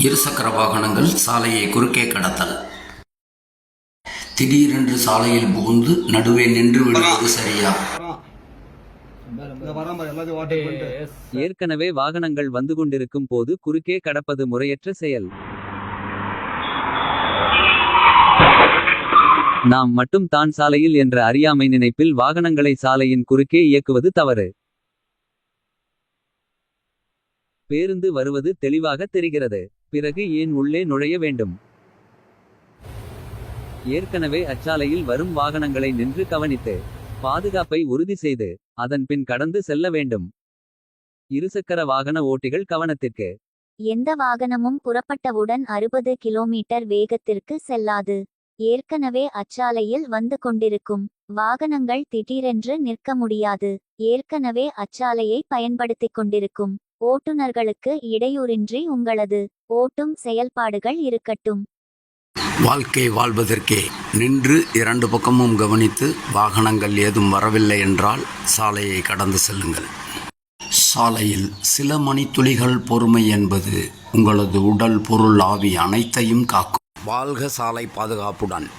இருசக்கர வாகனங்கள் சாலையை குறுக்கே கடத்தல். திடீரென்று சாலையில் புகுந்து நடுவே நின்று விடுவது சரியா? ஏற்கனவே வாகனங்கள் வந்து கொண்டிருக்கும் போது குறுக்கே கடப்பது முறையற்ற செயல். நாம் மட்டும் தான் சாலையில் என்ற அறியாமை நினைப்பில் வாகனங்களை சாலையின் குறுக்கே இயக்குவது தவறு. பேருந்து வருவது தெளிவாக தெரிகிறது. பிறகு ஏன் உள்ளே நுழைய வேண்டும்? ஏற்கனவே அச்சாலையில் வரும் வாகனங்களை நின்று கவனித்து பாதுகாப்பை உறுதி செய்து அதன் பின் கடந்து செல்ல வேண்டும். இருசக்கர வாகன ஓட்டிகள் கவனத்திற்கு. எந்த வாகனமும் புறப்பட்டவுடன் 60 கிலோமீட்டர் வேகத்திற்கு செல்லாது. ஏற்கனவே அச்சாலையில் வந்து கொண்டிருக்கும் வாகனங்கள் திடீரென்று நிற்க முடியாது. ஏற்கனவே அச்சாலையை பயன்படுத்திக் கொண்டிருக்கும் ஓட்டுநர்களுக்கு இடையூறின்றி உங்களது ஓட்டும் செயல்பாடுகள் இருக்கட்டும். வாழ்க்கை வாழ்வதற்கே நின்று இரண்டு பக்கமும் கவனித்து வாகனங்கள் ஏதும் வரவில்லை என்றால் சாலையை கடந்து செல்லுங்கள். சாலையில் சில மணித்துளிகள் பொறுமை என்பது உங்களது உடல் பொருள் ஆவி அனைத்தையும் காக்கும். வாழ்க சாலை பாதுகாப்புடன்.